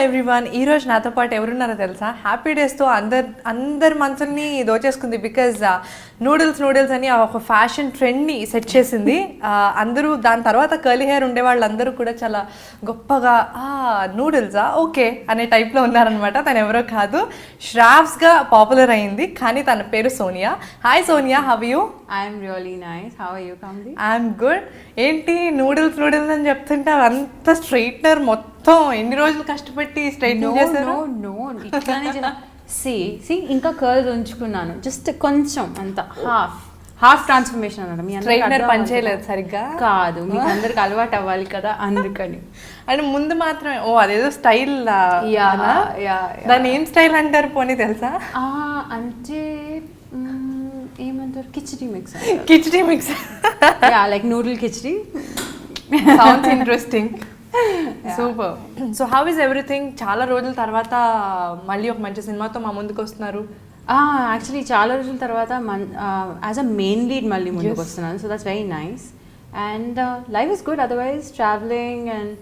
Everyone. ఈరోజు నాతో పాటు ఎవరున్నారో తెలుసా? హ్యాపీ డేస్తో అందరి మనసుల్ని దోచేసుకుంది. బికాజ్ నూడిల్స్ అని ఒక ఫ్యాషన్ ట్రెండ్ని సెట్ చేసింది. అందరూ దాని తర్వాత కర్లీ హెయిర్ ఉండే వాళ్ళందరూ కూడా చాలా గొప్పగా నూడిల్సా ఓకే అనే టైప్లో ఉన్నారనమాట. తను ఎవరో కాదు, శ్రావ్స్గా పాపులర్ అయింది. కానీ తన పేరు Sonia. Hi Sonia, how you? I'm really nice. How are you Kamli? I'm good. ఏంటి నూడిల్స్ అని చెప్తుంటే అంత స్ట్రైట్నర్ మొత్తం ఎన్ని రోజులు కష్టపెట్టి స్ట్రైట్నింగ్ చేశారు? నో ఇట్లానే సి ఇంకా కర్ల్స్ ఉంచుకున్నాను, జస్ట్ కొంచెం అంత హాఫ్ ట్రాన్స్ఫర్మేషన్ అన్నమాట. మీ స్ట్రైట్నర్ పని చేయలేదు సరిగ్గా కాదు, మీకు అందరికి అలవాటు అవ్వాలి కదా, అందుకని. అండ్ ముందు మాత్రమే అదేదో స్టైల్, దాన్ని ఏం స్టైల్ అంటారు పోనీ తెలుసా? అంటే ఏమంటారు, khichdi mix. Like noodle khichdi. Sounds interesting. Super. So how is everything? చాలా రోజుల తర్వాత మళ్ళీ ఒక మంచి సినిమాతో మా ముందుకు వస్తున్నారు. యాక్చువల్లీ చాలా రోజుల తర్వాత యాజ్ అ మెయిన్ లీడ్ మళ్ళీ ముందుకు వస్తున్నాను. So that's very nice. And life is good otherwise, travelling. And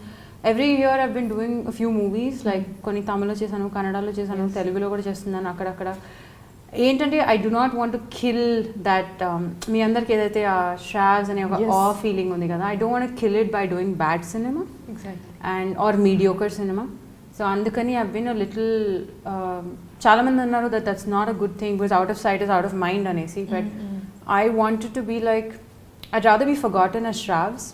every year I've been doing few movies. Like కొన్ని తమిళ్లో చేశాను, కన్నడలో చేశాను, తెలుగులో కూడా చేస్తున్నాను అక్కడక్కడ. ఏంటంటే I do not want to kill that. మీ అందరికి ఏదైతే శ్రావ్స్ అనే ఒక ఫీలింగ్ ఉంది కదా, I don't want kill it by doing bad cinema and or mediocre cinema. So అందుకని ఐ బిన్ అ లిటిల్, చాలా మంది అన్నారు that's not a good thing because out of sight is out of mind అనేసి. But I wanted to be like, I'd rather be forgotten as Shravs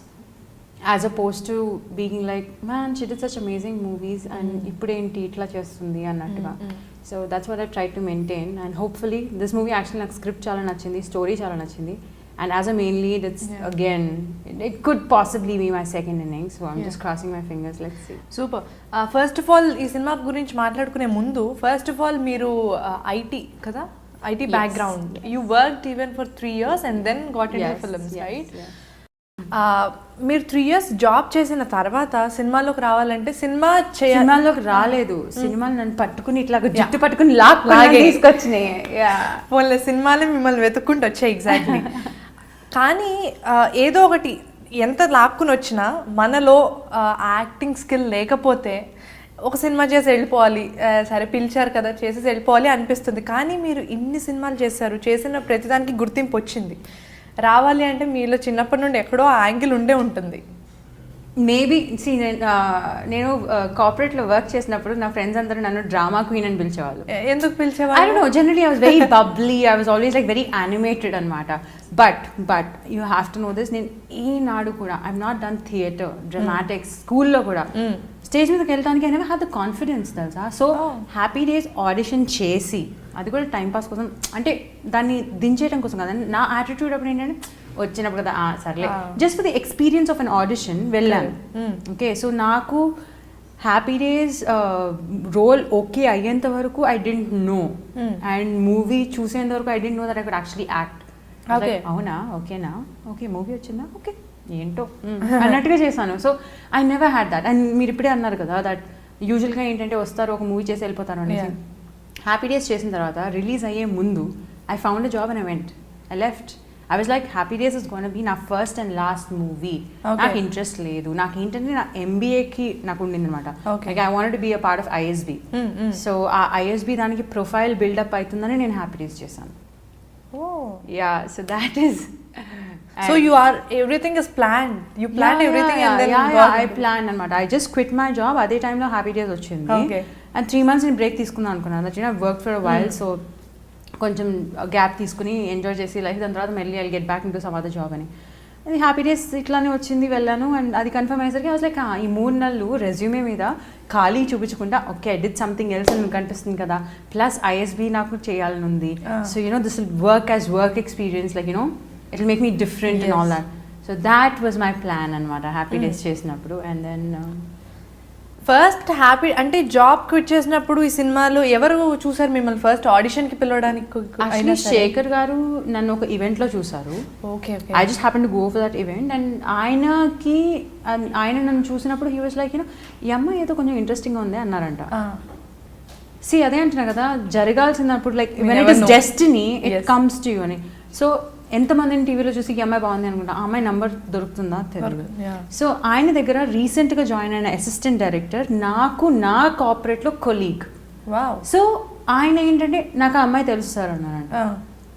as opposed to being like, man, she did such amazing movies and ఇప్పుడేంటి ఇట్లా చేస్తుంది అన్నట్టుగా. So that's what I try to maintain. And hopefully this movie actually నాకు script చాలా నచ్చింది, story చాలా నచ్చింది. And as a main lead it's again it could possibly be my second innings. So I'm just crossing my fingers. Let's see. Super. First of all ఈ cinema గురించి మాట్లాడుకునే ముందు, first of all మీరు IT కదా, IT background. You worked even for 3 years and then got into films, right? మీరు 3 years job చేసిన తర్వాత సినిమాలోకి రావాలంటే సినిమాలోకి రాలేదు, సినిమాలు నన్ను పట్టుకుని ఇట్లా జుట్టు పట్టుకుని లాగే తీసుకొచ్చినాయి. పోన్లే, సినిమాలే మిమ్మల్ని వెతుక్కుంటూ వచ్చాయి. ఎగ్జాక్ట్లీ. కానీ ఏదో ఒకటి ఎంత లాక్కుని వచ్చినా మనలో యాక్టింగ్ స్కిల్ లేకపోతే ఒక సినిమా చేసి వెళ్ళిపోవాలి, సరే పిలిచారు కదా చేసేసి వెళ్ళిపోవాలి అనిపిస్తుంది. కానీ మీరు ఇన్ని సినిమాలు చేశారు, చేసిన ప్రతిదానికి గుర్తింపు వచ్చింది. రావాలి అంటే మీలో చిన్నప్పటి నుండి ఎక్కడో యాంగిల్ ఉండే ఉంటుంది. మేబీ నేను కార్పొరేట్లో వర్క్ చేసినప్పుడు నా ఫ్రెండ్స్ అందరూ నన్ను డ్రామా క్వీన్ అని పిలిచేవాళ్ళు. ఎందుకు పిలిచేవాళ్ళు? I don't know, generally I was very bubbly, I was always like very animated అనమాట. But you have to know this, నేను ఈనాడు కూడా I'm not done theatre, dramatics, స్కూల్లో కూడా స్టేజ్ మీదకి వెళ్ళడానికి I never have the confidence తెలుసా. So happy days audition చేసి, అది కూడా టైంపాస్ కోసం, అంటే దాన్ని దించేయడం కోసం కదా. నా యాటిట్యూడ్ అప్పుడు ఏంటంటే వచ్చినప్పుడు కదా సర్లే, just for the experience of an audition వెళ్ళాను. ఓకే, సో నాకు హ్యాపీ డేస్ రోల్ ఓకే అయ్యేంత వరకు I didn't know, and movie చూసేంత వరకు I didn't know that I could actually act. అవునా, ఓకేనా, ఓకే మూవీ వచ్చిందా, ఓకే ఏంటో అన్నట్టుగా చేశాను. So I never had that. And మీరు ఇప్పుడే అన్నారు కదా దట్ యూజువల్గా ఏంటంటే వస్తారు, ఒక మూవీ చేసి వెళ్ళిపోతారు అనేసి. హ్యాపీ డేస్ చేసిన తర్వాత రిలీజ్ అయ్యే ముందు I found a job and I went, I left. I was like, Happy Days is going to be నా ఫస్ట్ అండ్ లాస్ట్ మూవీ. నాకు ఇంట్రెస్ట్ లేదు, నాకు ఏంటంటే నా ఎంబీఏకి నాకు ఉండింది అనమాట. Like I wanted to be a part of ISB. So ఆ ఐఎస్బి దానికి ప్రొఫైల్ బిల్డప్ అవుతుందని నేను హ్యాపీ డేస్ చేశాను. Yeah, so that is. So you are, everything is planned. You planned everything and then I planned అనమాట. I just quit my job. అదే టైంలో happy days వచ్చింది. And 3 months నేను break తీసుకుందాం అనుకున్నాను. That I work for a while, so కొంచెం gap తీసుకుని enjoy చేసి లైఫ్, దాని తర్వాత మళ్ళీ I get back into some other job అని. అది హ్యాపీ డేస్ ఇట్లానే వచ్చింది, వెళ్ళాను. అండ్ అది కన్ఫర్మ్ అయ్యేసరికి ఐ వాజ్ లైక్, ఈ 3 నెలలు రెజ్యూమే మీద ఖాళీ చూపించకుండా okay I did something else అని కనిపిస్తుంది కదా, ప్లస్ ఐఎస్బి నాకు చేయాలని ఉంది. So you know this will work as work experience, like you know it will make me different and all that. So that was my plan అనమాట హ్యాపీ డేస్ చేసినప్పుడు. And then first happy అంటే job quit చేసినప్పుడు ఈ సినిమాలో ఎవరు చూసారు మిమ్మల్ని first ఆడిషన్కి పిలవడానికి? శేఖర్ గారు నన్ను ఒక ఈవెంట్లో చూసారు. Okay, I just happen to go for that event. And ఆయన నన్ను చూసినప్పుడు హీ వాజ్ లైక్, యూనో ఈ అమ్మాయి ఏదో కొంచెం ఇంట్రెస్టింగ్గా ఉంది అన్నారంట. అదే అంటున్నా కదా, జరగాల్సినప్పుడు like when it is destiny it comes to you అని. సో ఎంతమందిని టీవీలో చూసి ఈ అమ్మాయి బాగుంది అనుకుంటా, ఆ అమ్మాయి నంబర్ దొరుకుతుందా తెలియదు. సో ఆయన దగ్గర రీసెంట్గా జాయిన్ అయిన అసిస్టెంట్ డైరెక్టర్ నాకు నా కార్పొరేట్లో కొలీగ్. సో ఆయన ఏంటంటే నాకు ఆ అమ్మాయి తెలుసు సార్ అన్నారంట.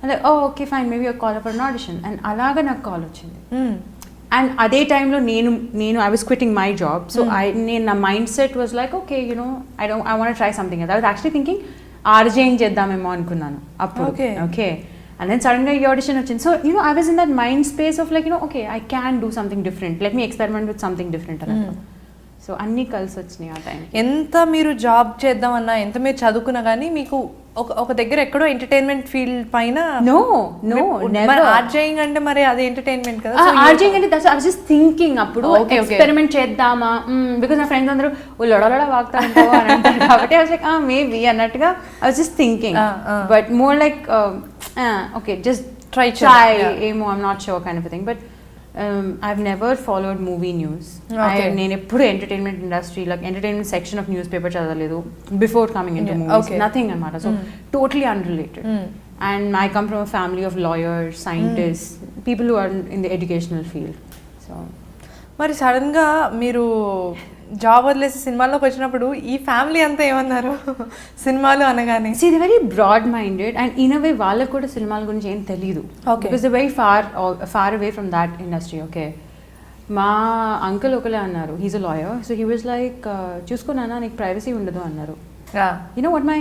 అంటే okay fine maybe call for an audition. And అలాగా నాకు కాల్ వచ్చింది. అండ్ అదే టైంలో నేను I was quitting my job. So నేను నా mindset was like okay you know I want try something. I was actually thinking RJing చేద్దామేమో అనుకున్నాను అప్పుడు. ఓకే and then suddenly ఈ audition వచ్చింది. So I was in that mind space of like okay I can do something different, let me experiment with something different అన్నట్టు. So అన్నీ కలిసి వచ్చినాయి ఆ టైం. ఎంత మీరు జాబ్ చేద్దామన్నా, ఎంత మీరు చదువుకున్నా కానీ మీకు ఒక దగ్గర ఎక్కడో ఎంటర్టైన్మెంట్ ఫీల్డ్ పైన ఆర్జేయింగ్ అంటే మరి అది ఎంటర్టైన్మెంట్ కదా. ఆర్జేయింగ్ అంటే ఐ వాస్ జస్ట్ థింకింగ్ అప్పుడు ఎక్స్పెరిమెంట్ చేద్దామా, బికాజ్ నా ఫ్రెండ్స్ అందరూ లొడలొడ వాగుతా ఉంటావు అని అంటారు కాబట్టి ఐ వాస్ లైక్ మేబీ అన్నట్టుగా I was just thinking. But more like okay just try ఏమో I'm not sure kind of a thing. But I've never followed movie news. నేను ఎప్పుడు entertainment industry like entertainment section of newspaper చదవలేదు before coming into movies. Nothing అనమాట. So totally unrelated. And I come from a family of lawyers, scientists, people who are in the educational field. So మరి సడన్గా మీరు job వదిలేసి సినిమాల్లోకి వచ్చినప్పుడు ఈ family అంతా ఏమన్నారు సినిమాలు అనగానే? See, they're very broad minded and in a way వాళ్ళకు కూడా సినిమాల గురించి ఏం తెలీదు. Because they're very far away from that industry. Okay, మా అంకుల్ ఒకలే అన్నారు, he's a lawyer, so he was like చూసుకో నాన్న నీకు ప్రైవసీ ఉండదు అన్నారు. You know what my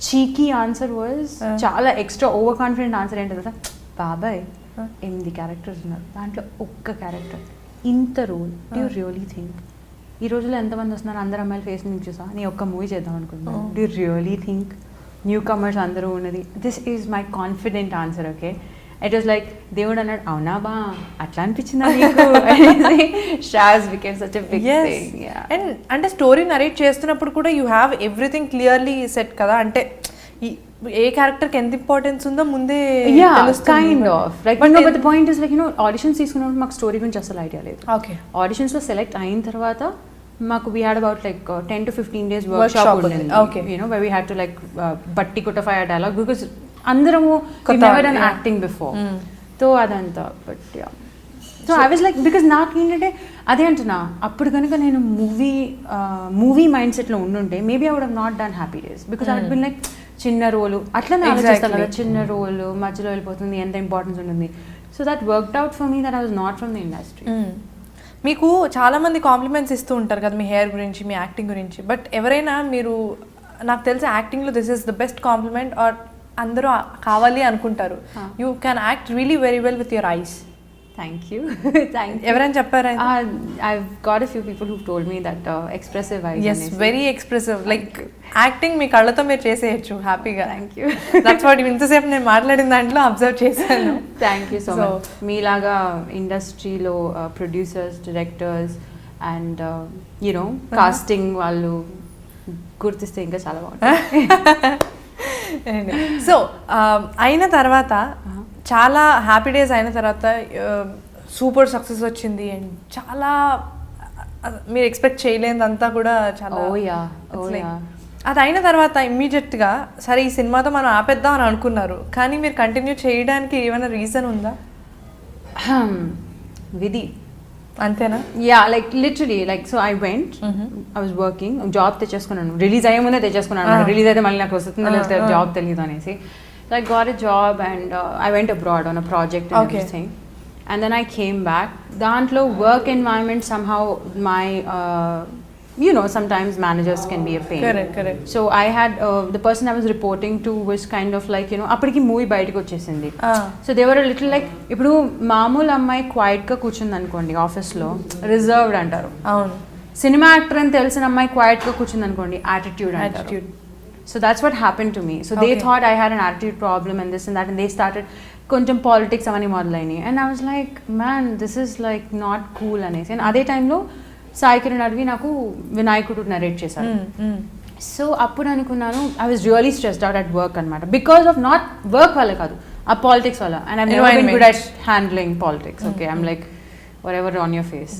cheeky answer was? చాలా ఎక్స్ట్రా ఓవర్ కాన్ఫిడెంట్ ఆన్సర్ ఏంటంటే బాబాయ్ 8 క్యారెక్టర్స్ ఉన్నారు, దాంట్లో ఒక్క క్యారెక్టర్ ఇంత role, do you really think ఈ రోజుల్లో ఎంతమంది వస్తున్నారు, అందరు అమ్మాయిల ఫేస్ నుంచి చూసా నీ ఒక్క మూవీ చేద్దాం అనుకుంటున్నాను, do you really think newcomers అందరూ ఉన్నది? This is my confident answer. Okay, it was like దేవుడు అన్నాడు అవునా బా అట్లా అనిపించిందా నీకు? షాజ్ became such a big thing. And అంటే స్టోరీ నరేట్ చేస్తున్నప్పుడు కూడా you have everything clearly set కదా, అంటే ఏ క్యారెక్టర్కి ఎంత ఇంపార్టెన్స్ ఉందో ముందే kind of like. But the point is like auditions తీసుకున్నప్పుడు మాకు స్టోరీ గురించి అసలు ఐడియా లేదు. ఓకే, ఆడిషన్స్లో సెలెక్ట్ అయిన తర్వాత మాకు we had about like 10 to 15 days workshop ఉండేది. Okay, where we had to like బట్టి కుట్టఫై ఆ డైలాగ్ బికాస్ అందరము never done acting before. So అదంతా. But so I was like because నాకు ఏంటంటే అదే అంటున్నా, అప్పుడు కనుక నేను మూవీ మైండ్ సెట్లో ఉండుంటే maybe I would have not done Happy Days because I would been like చిన్న రోలు అట్లనే ఆలోచిస్తాను కదా, చిన్న రోలు మధ్యలో వెళ్ళిపోతుంది, ఎంత ఇంపార్టెన్స్ ఉంటుంది. So that worked out for me that I was not from the industry. మీకు చాలామంది కాంప్లిమెంట్స్ ఇస్తూ ఉంటారు కదా మీ హెయిర్ గురించి, మీ యాక్టింగ్ గురించి. బట్ ఎవరైనా మీరు నాకు తెలిసి యాక్టింగ్లో this is the best compliment or అందరూ కావాలి అనుకుంటారు, you can act really very well with your eyes. Thank you. Thank you. ఎవరైనా చెప్పారా? I've got a few people who've told me that expressive eyes. Yes, very expressive. Like acting మీ కళ్ళతో మీరు చేసేయచ్చు హ్యాపీగా. Thank you. దట్స్ వాట్ ఇంతసేపు నేను మాట్లాడిన దాంట్లో అబ్జర్వ్ చేశాను. Thank you so much. మీలాగా ఇండస్ట్రీలో producers, directors and you know casting వాళ్ళు గుర్తిస్తే ఇంకా చాలా బాగుంటుంది. సో అయిన తర్వాత చాలా హ్యాపీ డేస్ అయిన తర్వాత సూపర్ సక్సెస్ వచ్చింది అండ్ చాలా మీరు ఎక్స్పెక్ట్ చేయలేదంతా కూడా చాలా. అది అయిన తర్వాత ఇమ్మీడియట్గా సరే ఈ సినిమాతో మనం ఆపేద్దాం అని అనుకున్నారు, కానీ మీరు కంటిన్యూ చేయడానికి ఏమైనా రీజన్ ఉందా? విధి అంతేనా? Yeah, like literally like so I went, I was working, job తెచ్చేసుకున్నాను, రిలీజ్ అయ్యే ముందే తెచ్చేసుకున్నాను, రిలీజ్ అయితే మళ్ళీ నాకు వస్తుందో లేకపోతే జాబ్ తెలియదు అనేసి. So I got a job and I went abroad on a project and everything. And then I came back. Dantlo work environment somehow my sometimes managers can be a pain. Correct. So I had the person I was reporting to was kind of like appadiki movie bayatiki vachesindi. So they were a little like ippudu maamul ammai quiet ga కూర్చుంది అనుకోండి office లో reserved అంటారు. అవును, cinema actor అని తెలిసిన అమ్మాయి quiet గా కూర్చుంది అనుకోండి యాటిట్యూడ్ అంటారు. So that's what happened to me. So they thought I had an attitude problem and this and that, and they started koncham politics avani modalaini, and I was like man this is like not cool anesi. And ade time lo Sai Kiran Advi naku Vinaykudu narrate chesaru. So appudu anukunnanu I was really stressed out at work anamata because of not work valla kadu a politics valla, and I've never been good at handling politics. Okay, I'm like whatever on your face.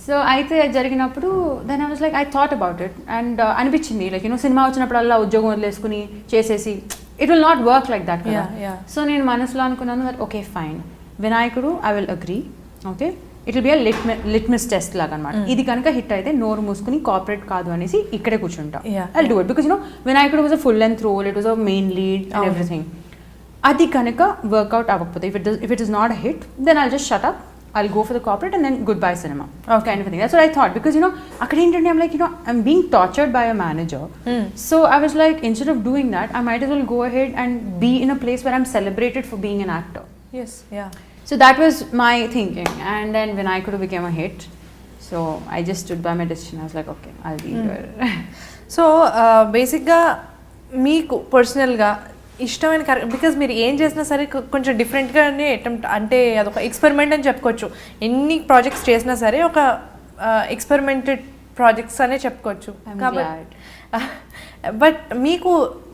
So అయితే జరిగినప్పుడు then I was like I thought about it and అనిపించింది like సినిమా వచ్చినప్పుడల్లా ఉద్యోగం వదిలేసుకుని చేసేసి it will not work like that kada. Yeah. So నేను మనసులో అనుకున్నాను that okay fine, వినాయకుడు I will agree, okay, it will be a litmus test లాగా అనమాట. ఇది కనుక హిట్ అయితే నోరు మూసుకుని కార్పొరేట్ కాదు అనేసి ఇక్కడే కూర్చుంటా. I'll do it because వినాయకుడు was a full length role, it was a main lead and everything. అది కనుక వర్కౌట్ అవ్వకపోతే if it is not a hit, then I'll just shut up, I'll go for the corporate and then goodbye cinema, kind of a thing. That's what I thought because akkada entante I'm like I'm being tortured by a manager. So I was like, instead of doing that, I might as well go ahead and be in a place where I'm celebrated for being an actor. Yes, yeah. So that was my thinking, and then Vinaykudu became a hit, so I just stood by my decision. I was like, okay, I'll be here. So బేసిక్గా మీకు పర్సనల్గా ఇష్టమైన character, because మీరు ఏం చేసినా సరే కొంచెం డిఫరెంట్గానే attempt, అంటే అదొక ఎక్స్పెరిమెంట్ అని చెప్పుకోవచ్చు. ఎన్ని ప్రాజెక్ట్స్ చేసినా సరే ఒక ఎక్స్పెరిమెంటెడ్ ప్రాజెక్ట్స్ అనే చెప్పుకోవచ్చు. కాబట్టి బట్ మీకు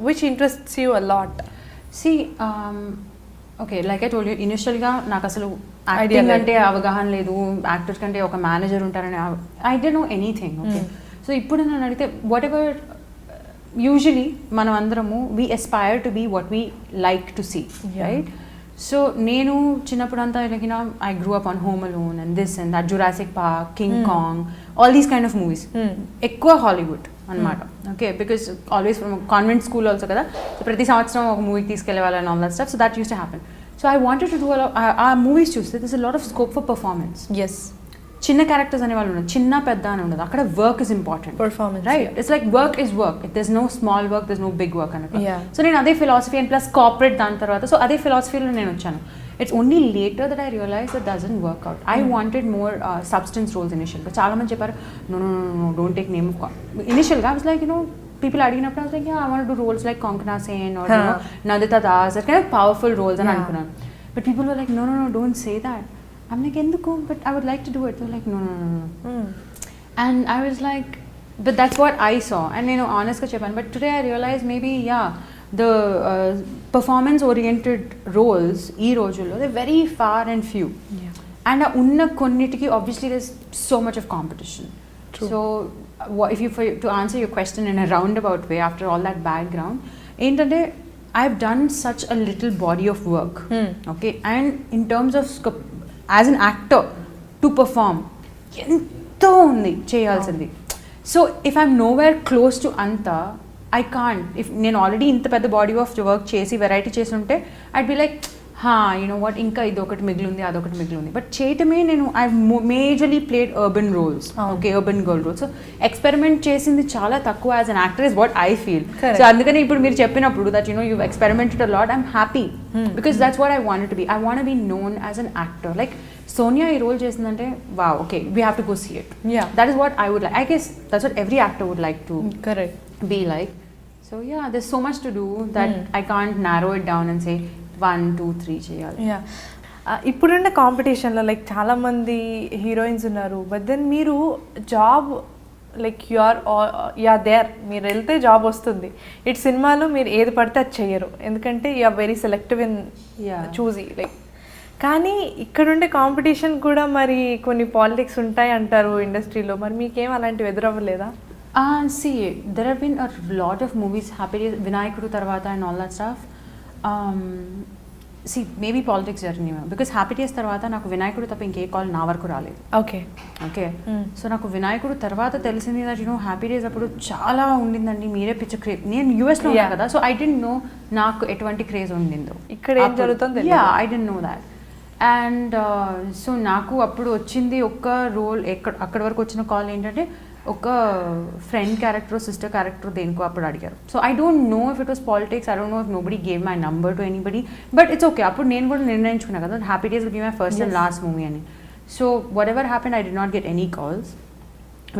which interests you a lot? See, okay, like I told you, ఇనిషియల్గా నాకు అసలు యాక్టింగ్ అంటే అవగాహన లేదు, యాక్టర్స్ కంటే ఒక మేనేజర్ ఉంటారని I don't know anything. Okay, so ఇప్పుడు నన్ను అడిగితే వాట్ ఎవర్, యూజువలీ మనం అందరము we aspire to be what we like to see, right? So నేను చిన్నప్పుడు అంతా I grew up on Home Alone and this and that, Jurassic Park, King Kong, all these kind of movies. ఎక్కువ Hollywood అనమాట. Okay, because always from convent school also కదా, so ప్రతి సంవత్సరం ఒక మూవీకి తీసుకెళ్లే వాళ్ళని all that stuff. So that use to happen. So I wanted to do ఆ మూవీస్ చూస్తే this a lot of scope for performance. Yes, చిన్న క్యారెక్టర్స్ అనే వాళ్ళు ఉండదు, చిన్న పెద్ద అని ఉండదు, అక్కడ work is important, performance, right? It's like work is work, there is no small work, there is no big work అనమాట. సో నేను అదే ఫిలాసఫీ అండ్ ప్లస్ కార్పొరేట్ దాని తర్వాత, సో అదే ఫిలాసఫీలో నేను వచ్చాను. It's only later that I realized that doesn't work out. I wanted more substance roles initially. But chala mandi chepparu, no, don't take name of. Initially, I was like, people adiginappudu I was like, yeah, I want to do roles like Konkana Sen or Nandita Das, that kind of powerful roles and anukunnanu. But people were like, no, don't say that. I'm like, enduku? But I would like to do it. They're like, no. And I was like, but that's what I saw. And honest ga cheppanu. But today I realized maybe, the performance oriented roles ee rojullo they're very far and few, and unna konnitiki obviously there's so much of competition. True. So if you, to answer your question in a roundabout way, after all that background, entante I've done such a little body of work, okay, and in terms of as an actor to perform ento undi cheyalsindi. So if I'm nowhere close to anta, I can't. If నేను already ఇంత పెద్ద body of work చేసి variety చేసి ఉంటే I'd be like, what, ఇంకా ఇదొకటి మిగిలింది అదొకటి మిగిలింది. బట్ చేయటమే నేను I majorly played urban roles, okay, urban girl roles. So experiment చేసింది చాలా తక్కువ as an actor is what I feel. So అందుకని ఇప్పుడు మీరు చెప్పినప్పుడు that you experimented a lot, I'm happy because that's what I wanted to be. I want be known as an actor. Like Sonia ఈ role చేసిందంటే wow, okay, we have to go see it. That is what I would like. I guess that's what every actor would like to be like. So there's so much to do that I can't narrow it down and say 1, 2, 3 చేయాలి. ఇప్పుడున్న కాంపిటీషన్లో like చాలామంది heroines ఉన్నారు, but then మీరు job like you are there, మీరు వెళ్తే job వస్తుంది. ఇటు సినిమాలో మీరు ఏది పడితే అది చెయ్యరు, ఎందుకంటే you are very selective in చూసి లైక్. కానీ ఇక్కడుండే కాంపిటీషన్ కూడా మరి కొన్ని పాలిటిక్స్ ఉంటాయి అంటారు ఇండస్ట్రీలో, మరి మీకేం అలాంటివి ఎదురవ్వలేదా? See, there have been a lot of movies, Happy Days, Vinaykudu Tarvata and all that stuff. See, maybe politics jarnima because Happy Days Tarvata నాకు వినాయకుడు తప్ప ఇంకే కాల్ నా వరకు రాలేదు. ఓకే, సో నాకు వినాయకుడు తర్వాత తెలిసింది దట్ హ్యాపీ డేస్ అప్పుడు చాలా ఉండిందండి, మీరే పిచ్చ క్రేజ్. నేను యూఎస్లో ఉన్నా కదా, సో ఐ డోంట్ నో నాకు ఎటువంటి క్రేజ్ ఉండిందో, ఇక్కడ ఏం జరుగుతుందో. I don't know that. And so నాకు అప్పుడు వచ్చింది ఒక్క రోల్, అక్కడి వరకు వచ్చిన కాల్ ఏంటంటే ఒక ఫ్రెండ్ క్యారెక్టర్, సిస్టర్ క్యారెక్టర్ దేనికో అప్పుడు అడిగారు. So I don't know if it was politics, I don't know if nobody gave my number to anybody, but it's okay. అప్పుడు నేను కూడా నిర్ణయించుకున్నా కదా Happy Days will be my first and last movie అని. So whatever happened I did not get any calls.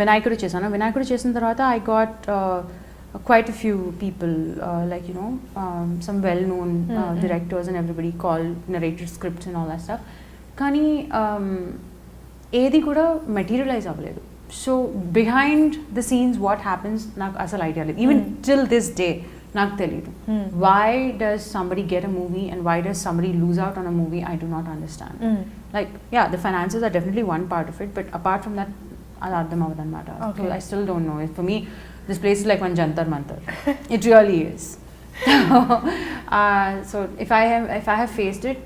Vinayakudu చేశాను. వినాయకుడు చేసిన తర్వాత I got quite a few people, like some well-known directors and everybody called, narrated scripts and all that stuff. Kani ఏది కూడా materialise అవ్వలేదు. So behind the scenes what happens నాకు అసలు idea లేదు. Even till this day నాకు తెలియదు. Why does somebody get a movie and why does somebody lose out on a movie, I do not understand. Like the finances are definitely one part of it, but apart from that అది అర్థం అవ్వదు అనమాట. I still don't know. For me this place is like one jantar mantar. It really is. So if I have faced it,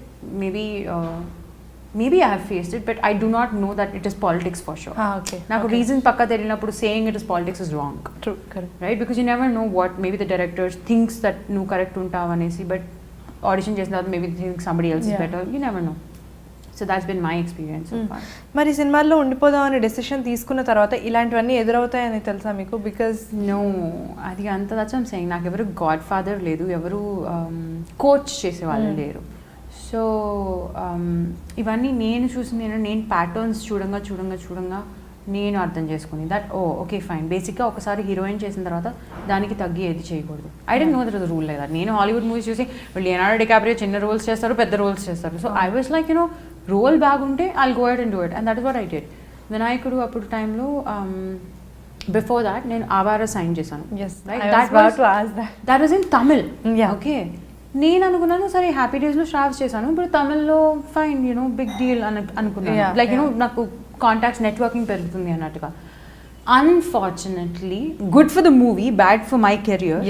maybe I have faced it, but I do not know that it is politics for sure. Okay. నాకు reason పక్కా తెలియనప్పుడు saying it is politics is wrong. True, correct. Right? Because you never know what maybe the director thinks that నువ్వు correct ఉంటావు అనేసి, but audition చేసిన తర్వాత maybe they think somebody else is better. You never know. So that's been my experience so far. మరి సినిమాల్లో ఉండిపోదాం అనే decision తీసుకున్న తర్వాత ఇలాంటివన్నీ ఎదురవుతాయని తెలుసా మీకు? బికాజ్ నో, అది అంత దట్స్ ఐమ్ సేయింగ్. నాకు ఎవరు గాడ్ ఫాదర్ లేదు, ఎవరు కోచ్ చేసేవాళ్ళు లేరు. సో ఇవన్నీ నేను చూసింది నేను ప్యాటర్న్స్ చూడంగా నేను అర్థం చేసుకుని దట్ ఓకే ఫైన్. బేసిక్గా ఒకసారి హీరోయిన్ చేసిన తర్వాత దానికి తగ్గి ఏది చేయకూడదు. I don't know that is rule లేదా. నేను హాలీవుడ్ మూవీస్ చూసి లియోనార్డో డికాప్రియో చిన్న రోల్స్ చేస్తారు, పెద్ద రోల్స్ చేస్తారు. So I was like role బాగుంటే I'll go ahead and do it, and that is what I did. Vinayakudu అప్పుడు టైంలో బిఫోర్ దాట్ నేను ఆవారా సైన్ చేశాను. That was in Tamil. Okay, నేను అనుకున్నాను సరే హ్యాపీ డేస్లో శ్రావ్స్ చేశాను, ఇప్పుడు తమిళ్లో ఫైన్ బిగ్ డీల్ అనుకున్నాను. లైక్ నాకు కాంటాక్ట్స్ నెట్వర్కింగ్ పెరుగుతుంది అన్నట్టుగా. Unfortunately good for the movie, bad for my career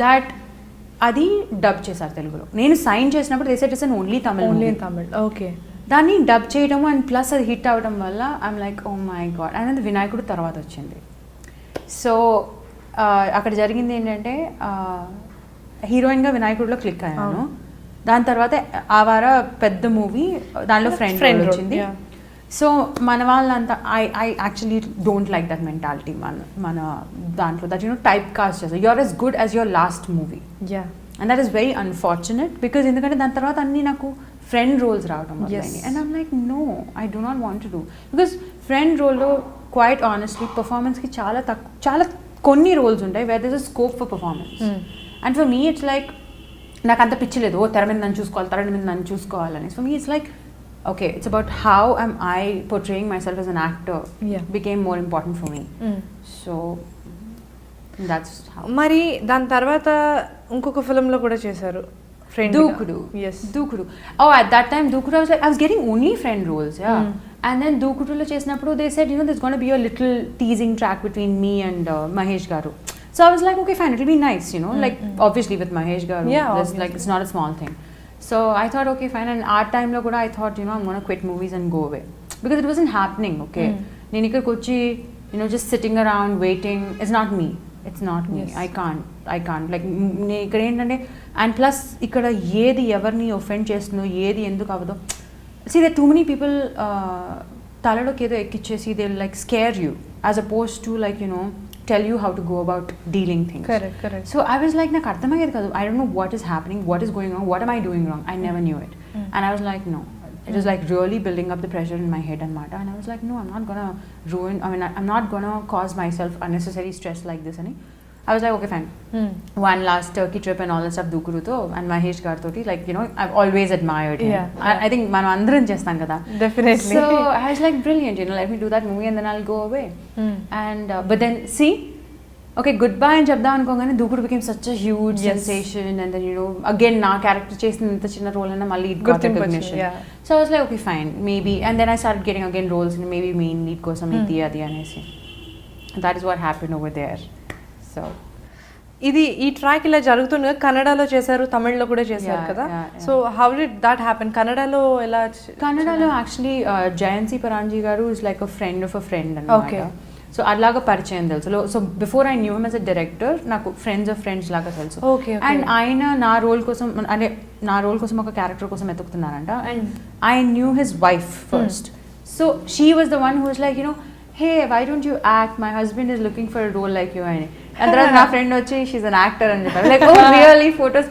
that అది డబ్ చేశారు తెలుగులో. నేను సైన్ చేసినప్పుడు they said it's only Tamil. Okay, దాన్ని డబ్ చేయడము అండ్ ప్లస్ అది హిట్ అవ్వడం వల్ల I'm like oh my God. And అది వినాయకుడు తర్వాత వచ్చింది. సో అక్కడ జరిగింది ఏంటంటే హీరోయిన్గా వినాయకుడిలో క్లిక్ అయ్యాను. దాని తర్వాత ఆవారా పెద్ద మూవీ, దానిలో ఫ్రెండ్ వచ్చింది. సో మన వాళ్ళంతా I actually don't like that mentality. మన దాంట్లో దట్ టైప్ కాస్ట్ చేస్తారు, you're as good as your last movie. And that is very unfortunate because ఎందుకంటే దాని తర్వాత అన్నీ నాకు ఫ్రెండ్ రోల్స్ రావడం మొదలైంది. And I'm like no, I do not want to do. Because friend రోల్లో క్వైట్ ఆనెస్ట్లీ పర్ఫార్మెన్స్కి చాలా కొన్ని రోల్స్ ఉంటాయి where there is a scope for performance. And for me it's like నాకు అంత పిచ్చలేదు తెర మీద నన్ను చూసుకోవాలని. For me it's like okay, it's about how am I portraying myself as an actor became more important for me. So that's how. మరి దాని తర్వాత ఇంకొక ఫిల్మ్లో కూడా చేశారు, ఫ్రెండ్ దూకుడు. దూకుడు. At that time దూకుడు I was getting only friend roles. And then దూకుడులో చేసినప్పుడు they said there's going to be a little teasing track between me and Mahesh garu. So I was like okay fine, it'll be nice, like obviously with Mahesh garu like it's not a small thing. So I thought okay fine, and our time lo kuda I thought I'm going to quit movies and go away because it wasn't happening. Okay, nenu ikkada kochi just sitting around waiting is not me. It's not me. I can't like ne ikkada entante, and plus ikkada edi evarni offend chestundo edi enduku avado. See, there are too many people talaloki edo ekkichesi they'll like scare you as opposed to like tell you how to go about dealing things. Correct. So I was like, నాకు అర్థమయ్యేది కాదు. I don't know what is happening, what is going on, what am I doing wrong? I never knew it. And I was like, no. It was like really building up the pressure in my head and matter. And I was like, no, I'm not gonna I'm not gonna cause myself unnecessary stress like this. I was like, okay, fine. One last Turkey trip and all that stuff, Dukuruto and Mahesh Gartoti, like, I've always admired him. I think man andram chestam kada. Definitely. So I was like, brilliant, let me do that movie and then I'll go away. And but then see, okay, goodbye and Jabda ankogane Dukudu became such a huge sensation, and then again na character chesina inta chinna role and malli it got recognition. So I was like, okay, fine, maybe. And then I started getting again roles in maybe main lead kosam idi adi anesi. That is what happened over there. So ఇది ఈ track ఇలా జరుగుతుండగా కన్నడలో చేశారు, తమిళ్లో కూడా చేశారు కదా. So how did that happen? కన్నడలో ఎలా? కన్నడలో యాక్చువల్లీ జయంతి పరాంజీ గారు is like a friend of a friend అన్నమాట. సో అలాగా పరిచయం తెలుసు. So before I knew him as a director నాకు ఫ్రెండ్స్ ఆఫ్ ఫ్రెండ్స్ లాగా తెలుసు. అండ్ ఆయన నా రోల్ కోసం ఒక క్యారెక్టర్ కోసం ఎత్తుకుతున్నారంట. And I knew his wife first. So she was the one who was like hey, why don't you act? My husband is looking for a role like you. And తర్వాత నా friend వచ్చి she's an actor అని చెప్పారు. Like oh really, photos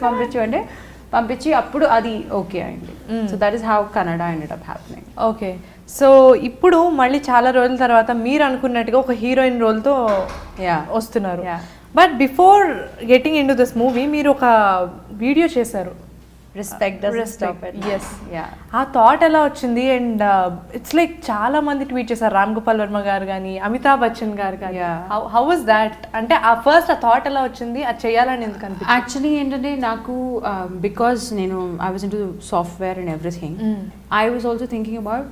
పంపించి అప్పుడు అది okay అయింది. So that is how Kannada ended up happening. Okay, so ఇప్పుడు మళ్ళీ చాలా రోజుల తర్వాత మీరు అనుకున్నట్టుగా ఒక హీరోయిన్ రోల్తో వస్తున్నారు. But before getting in to this movie మీరు ఒక వీడియో చేశారు, Respect doesn't stop it. Yes. ఆ థాట్ ఎలా వచ్చింది? అండ్ ఇట్స్ లైక్ చాలా మంది ట్వీట్ చేశారు, రామ్ గోపాల్ వర్మ గారు కానీ అమితాబ్ బచ్చన్ గారు కానీ. How was that? అంటే ఆ ఫస్ట్ ఆ థాట్ ఎలా వచ్చింది, అది చేయాలని ఎందుకు అనిపించింది? యాక్చువల్లీ ఏంటంటే నాకు బికాజ్ నేను I was into software and everything, I was also thinking about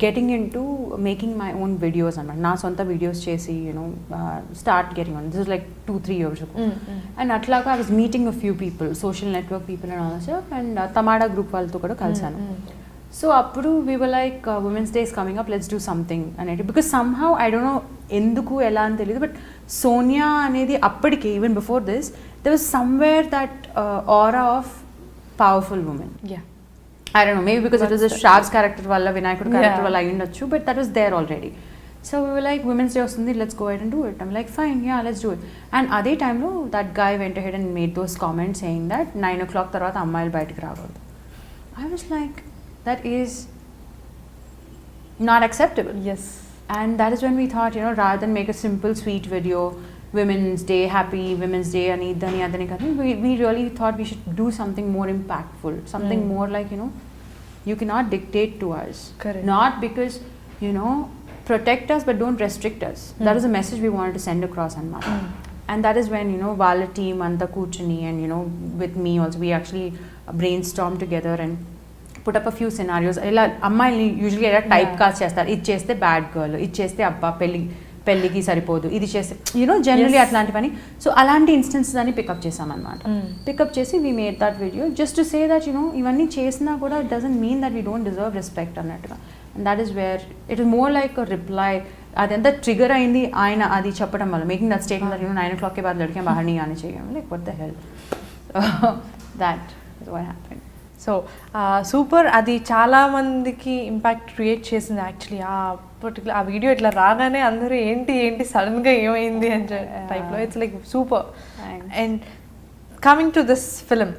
getting into making my own videos అన్నమాట. నా సొంత వీడియోస్ చేసి start getting on. This is like 2-3 years ago. And అట్లాగా I was meeting a few people, social network people and all stuff. And Tamada group వాళ్ళతో కూడా కలిసాను. So అప్పుడు we were like women's day is coming up, let's do something అనేది. Because somehow I don't know ఎందుకు ఎలా అని తెలియదు, but Sonia అనేది అప్పటికి even before this there was somewhere that aura of powerful women. I don't know, maybe because it was a Shav's character valla, Vinayakudu character valla ayundachu, but that was there already. So we were like, Women's Day ostundi, let's go ahead and do it. I'm like, fine, yeah, let's do it. And అదే టైంలో that guy went ahead and made those comments saying that 9 o'clock తర్వాత అమ్మాయిలు బయటకు రాకూడదు. I was like, that is not acceptable. Yes. And that is when we thought, rather than make a simple sweet video, Women's Day, happy Women's Day ani idani adani kadani, we really thought we should do something more impactful, something more like, you cannot dictate to us. Correct. Not because, protect us but don't restrict us. That is a message we wanted to send across anamata. And that is when, Vala team anta kuchuni and, with me also, we actually brainstormed together and put up a few scenarios. ఇలా అమ్మాయిని యూజువల్గా ఎలా type cast చేస్తారు, ఇది చేస్తే bad girl, ఇది చేస్తే అబ్బా పెళ్ళికి సరిపోదు, ఇది చేస్తే జనరలీ అట్లాంటి పని. సో అలాంటి ఇన్స్టెన్సెస్ అని పికప్ చేసామన్నమాట. పికప్ చేసి we made that video just to say that ఇవన్నీ చేసినా కూడా it doesn't mean that we don't deserve respect అన్నట్టుగా. And that is where it is more like a reply. అదంతా ట్రిగర్ అయింది ఆయన అది చెప్పడం వల్ల, making that statement that 9 o'clock के बाद लड़कियां बाहर नहीं आनी चाहिए. like what the hell. That is what happened. So super, అది చాలా మందికి ఇంపాక్ట్ క్రియేట్ చేసింది యాక్చువల్లీ. పర్టికులర్ ఆ వీడియో ఇట్లా రాగానే అందరూ ఏంటి సడన్గా ఏమైంది అని టైప్లో. It's like super. And coming to this film,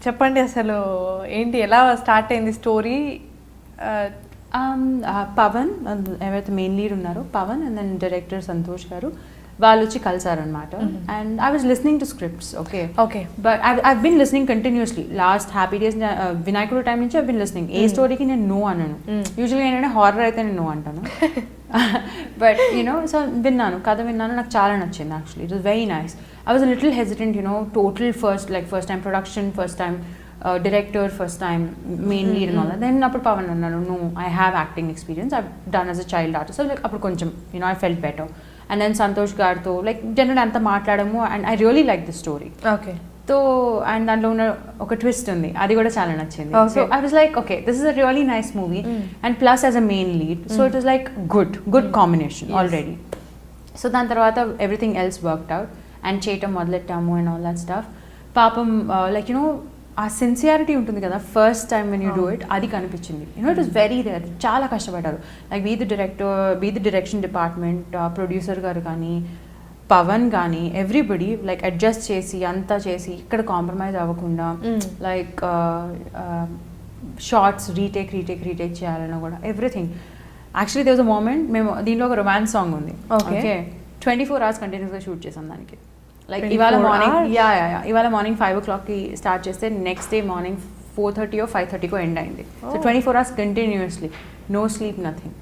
చెప్పండి అసలు ఏంటి, ఎలా స్టార్ట్ అయింది స్టోరీ? పవన్ ఎవరైతే మెయిన్ లీడ్ ఉన్నారో Pavan and then director Santosh garu వాళ్ళు వచ్చి కలిసారనమాట. And I was listening to scripts. Okay but I been listening continuously last Happy Days, Vinayakudu time నుంచి ఐ బీన్ లిస్నింగ్. ఏ స్టోరీకి నేను నో అన్నాను. యూజువల్గా ఏంటంటే హారర్ అయితే నేను నో అంటాను. బట్ సో విన్నాను, కథ విన్నాను, నాకు చాలా నచ్చింది actually. It was very nice. I was little hesitant, total first time production, first time director, first time main lead and all that. Then అప్పుడు పవన్ అన్నాను, no I have acting experience, I done as a child artist. So like అప్పుడు కొంచెం I felt better. And then Santosh గారితో like general అంతా మాట్లాడము. And I really like the story. Okay. So and దాంట్లో ఉన్న ఒక ట్విస్ట్ ఉంది, అది కూడా చాలా నచ్చింది. So I was like okay, this is a really nice movie. And plus as a main lead, so it was like good combination already. So దాని తర్వాత everything else worked out and చేయటం మొదలెట్టాము and all that stuff. పాపం like ఆ sincerity ఉంటుంది కదా first time when you do it, అది కనిపించింది. It was very there. చాలా కష్టపడ్డారు. Like the direction department, producer గారు కానీ పవన్ కానీ ఎవ్రీబడి లైక్ అడ్జస్ట్ చేసి అంతా చేసి ఇక్కడ కాంప్రమైజ్ అవ్వకుండా లైక్ షార్ట్స్ రీటేక్ చేయాలన్నా కూడా everything. Actually there was a moment, మేము దీనిలో ఒక రొమాన్స్ సాంగ్ ఉంది. ఓకే 24 hours కంటిన్యూస్గా షూట్ చేసాం దానికి. లైక్ ఇవాళ మార్నింగ్ 5 o'clockకి స్టార్ట్ చేస్తే next day morning 4:30 or 5:30 end అయింది. So 24 hours continuously, no sleep, nothing.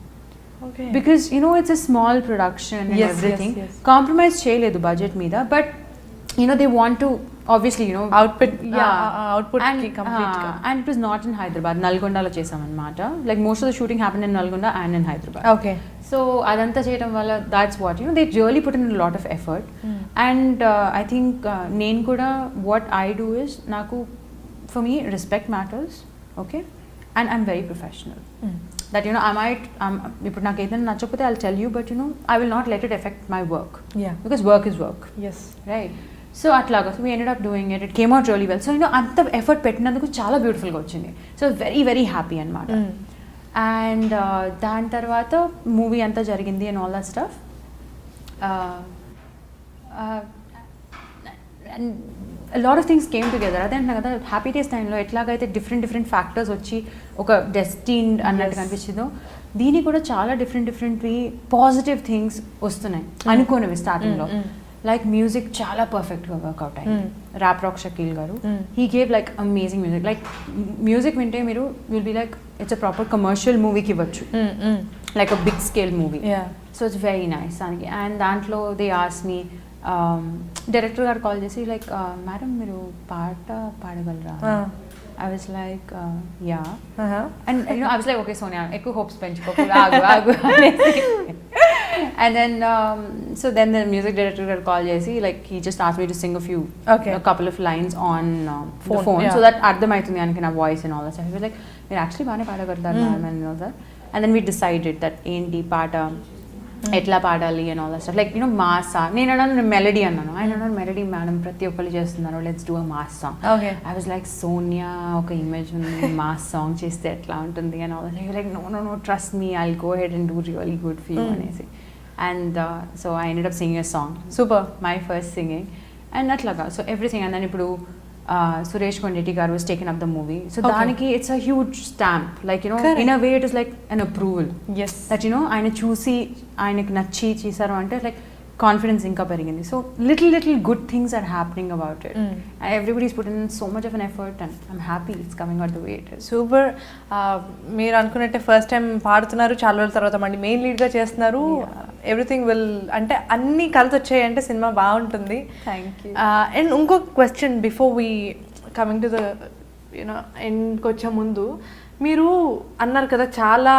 Because it's a small production and everything. Compromise చేయలేదు బడ్జెట్ మీద, but they want to obviously output and it was not in Hyderabad, Nalgonda lo chesam anamata. Like most of the shooting happened in Nalgonda and in Hyderabad. Okay. So adanta cheyadam valla, that's what they really put in a lot of effort. And I think nenu kuda what I do is naku, for me respect matters. Okay. And I'm very professional. That I might ఇప్పుడు నాకు ఏదైనా నచ్చకపోతే I'll tell you, but I will not let it affect my work. Yeah. Because work is work. Yes. Right. So అట్లాగా so we ended up doing it. It came out really well. So అంత effort పెట్టినందుకు చాలా బ్యూటిఫుల్గా వచ్చింది. So very very happy అనమాట. And దాని తర్వాత movie అంతా జరిగింది and all that stuff. And lot of things came together. అదే అంటున్నా కదా, హ్యాపీ డేస్ టైంలో ఎట్లాగైతే డిఫరెంట్ ఫ్యాక్టర్స్ వచ్చి ఒక డెస్టిన్డ్ అన్నట్టు కనిపించిందో, దీనికి కూడా చాలా డిఫరెంట్వి పాజిటివ్ థింగ్స్ వస్తున్నాయి అనుకోనివి స్టార్టింగ్లో. లైక్ మ్యూజిక్ చాలా పర్ఫెక్ట్గా వర్కౌట్ అయింది. ర్యాప్ రాక్ షకీల్ గారు, he gave like amazing music. Like music వింటే మీరు will be like it's a proper commercial మూవీకి ఇవ్వచ్చు, like a big scale movie. So it's very nice దానికి. అండ్ దాంట్లో దే ఆస్ మీ, డైరెక్టర్ గారు కాల్ చేసి లైక్ మేడం మీరు పాట పాడగలరా, I was like, yeah. Uh-huh. And I was like, okay, Sonia, ekku hopes penchukoku, aagu anesi. And then so then the music director got call chesi, like he just asked me to sing a couple of lines on the phone, yeah. so that ardhamaitundi aniki na voice and all that stuff. He was like, you actually baane paadagaltaru ma'am and all that. And then we decided that enti paata ఎట్లా పాడాలి and all that stuff, like mass నేను అన్నాను melody అన్నాను, ఆయన అన్నాను melody madam ప్రతి ఒక్కరు చేస్తున్నారు, let's do a mass song. I was like Sonia ఒక ఇమేజ్ ఉంది, మాస్ సాంగ్ చేస్తే ఎట్లా ఉంటుంది and all that. Like no trust me, I will go head and do really good for you అనేసి. And so I ended up singing a song, super, my first singing and అట్లాగా. So everything. And then ఇప్పుడు Suresh Kondeti garu was taken up the movie, so daniki it's a huge stamp, like in a way it is like an approval. Yes, that ayana chusi ayaku nachi chesaru ante like confidence inka perigindi. So little good things are happening about it, and everybody's put in so much of an effort and I'm happy it's coming out the way it is. Super. మీరు అనుకున్నట్టే first time పాడుతున్నారు, చాలా రోజుల తర్వాత మళ్ళీ main లీడ్గా చేస్తున్నారు. Everything will అంటే అన్నీ కలిసి వచ్చాయి అంటే సినిమా బాగుంటుంది. Thank you. అండ్ ఇంకొక question before we coming to the ఎండ్కి వచ్చే ముందు, మీరు అన్నారు కదా చాలా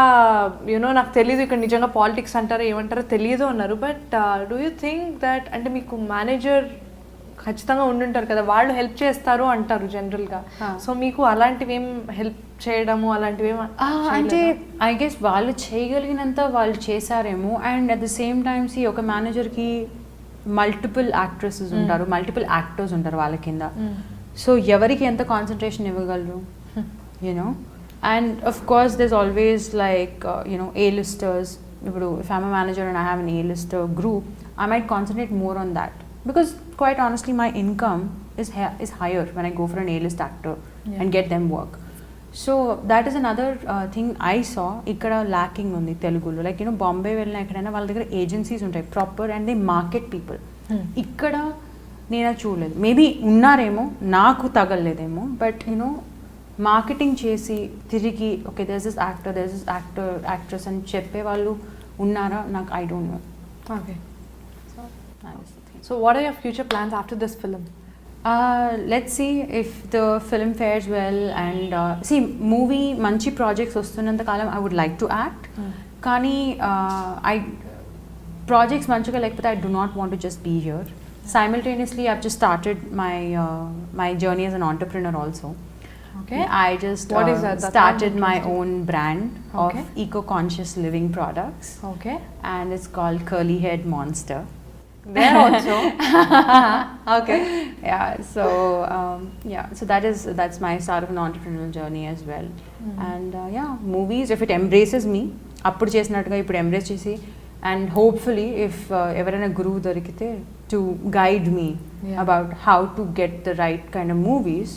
నాకు తెలియదు ఇక్కడ నిజంగా పాలిటిక్స్ అంటారో ఏమంటారో తెలియదు అన్నారు. But do you think that అంటే మీకు మేనేజర్ ఖచ్చితంగా ఉండుంటారు కదా, వాళ్ళు హెల్ప్ చేస్తారు అంటారు జనరల్గా. సో మీకు అలాంటివి ఏం హెల్ప్ చేయడము అలాంటివి అంటే ఐ గెస్ వాళ్ళు చేయగలిగినంత వాళ్ళు చేశారేమో. And at the same times ఒక మేనేజర్కి మల్టిపుల్ యాక్ట్రెసెస్ ఉంటారు, మల్టిపుల్ యాక్టర్స్ ఉంటారు వాళ్ళ కింద. సో ఎవరికి ఎంత కాన్సన్ట్రేషన్ ఇవ్వగలరు you know. And of course there's always like A-listers. If I'm a manager and I have an A-lister group, I might concentrate more on that, because quite honestly my income is higher when I go for an A-list actor and get them work. So that is another thing I saw ikkada lacking undi Telugulo. Like Bombay velna ekkadaina వాళ్ళ దగ్గర agencies ఉంటాయి proper and they market people. ikkada నేను చూడలేదు, maybe ఉన్నారేమో నాకు తగలలేదేమో, but marketing చేసి తిరిగి okay there is actor actress అని చెప్పే వాళ్ళు ఉన్నారా నాకు I don't know. Okay, so what are your future plans after this film? Let's see if the film fares well and see movie మంచి ప్రాజెక్ట్స్ వస్తున్నంత కాలం I would like to act. కానీ projects మంచిగా లేకపోతే I do not want to just be here. Simultaneously I've just started my journey as an entrepreneur also. Okay. I just what is that? Started my own brand of eco-conscious living products. Okay. And it's called Curly Head Monster. There also. Okay. Yeah. So so that's my start of an entrepreneurial journey as well. And movies, if it embraces me, appudu chesinattuga ippudu embrace chesi, and hopefully if ఎవరైనా గురువు దొరికితే to guide me about how to get the right kind of movies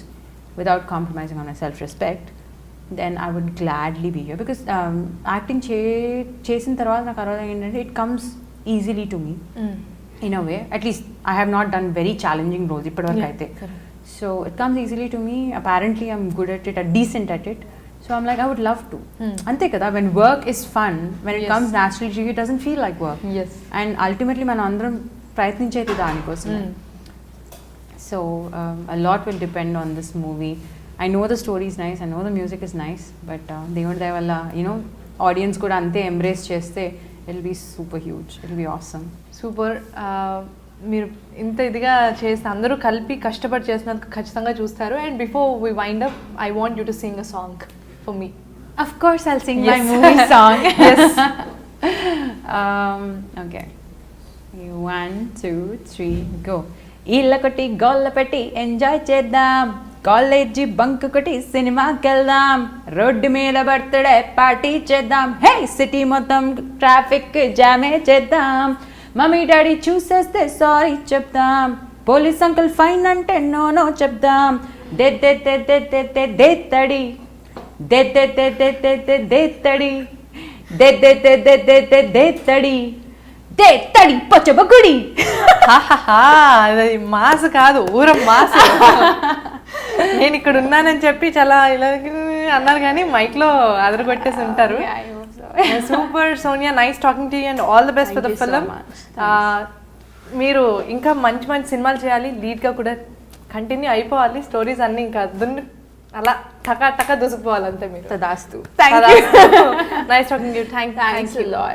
without compromising on my self-respect, then I would gladly be here, because acting చేసిన తర్వాత నాకు అర్థం ఏంటంటే it comes easily to me in a way. At least I have not done very challenging roles ఇప్పటివరకు అయితే. So it comes easily to me. Apparently I'm good at it, decent at it. So I'm like, I would love to. Ante kada, when work is fun, when it comes naturally to you, it doesn't feel like work. Yes. And ultimately man andram prayatninchedi dani kosam. So a lot will depend on this movie. I know the story is nice, I know the music is nice, but దేవుడి దయ వల్ల audience kuda ante embrace cheste, it'll be super huge, it'll be awesome. Super. మీరు ఇంత ఇదిగా చేస్తే అందరూ కలిపి కష్టపడి చేసినందుకు ఖచ్చితంగా చూస్తారు. And before we wind up, I want you to sing a song for me. Of course I'll sing my movie song. Yes. Okay. 1 2 3 go. ఇళ్ళ కొట్టి గోళ్ళ పెట్టి ఎంజాయ్ చేద్దాం, కాలేజీ బంక్ కొట్టి సినిమాకి వెళ్దాం, రోడ్డు మీద బర్త్డే పార్టీ చేద్దాం, హే సిటీ మొత్తం ట్రాఫిక్ జామే చేద్దాం, మమ్మీ డాడీ చూసేస్తే సారీ చెప్తాం, పోలీస్ అంకుల్ ఫైన్ అంటే నో చెప్దాం, దేత్తడి దేత్తడి పచ్చబగుడి. అది మాస్ కాదు, ఊరం మాస్. నేను ఇక్కడ ఉన్నానని చెప్పి చాలా ఇలా అన్నారు కానీ మైక్లో అదరగొట్టేసి ఉంటారు. Super Sonia, nice talking to you and all the best for the film. మీరు ఇంకా మంచి మంచి సినిమాలు చేయాలి, లీడ్గా కూడా కంటిన్యూ అయిపోవాలి, స్టోరీస్ అన్నీ ఇంకా అలా టకా టకా దూసుకుపోవాలంతే మీరు. తదాస్తు. Thank you. Nice talking you. Thanks Thanks a lot.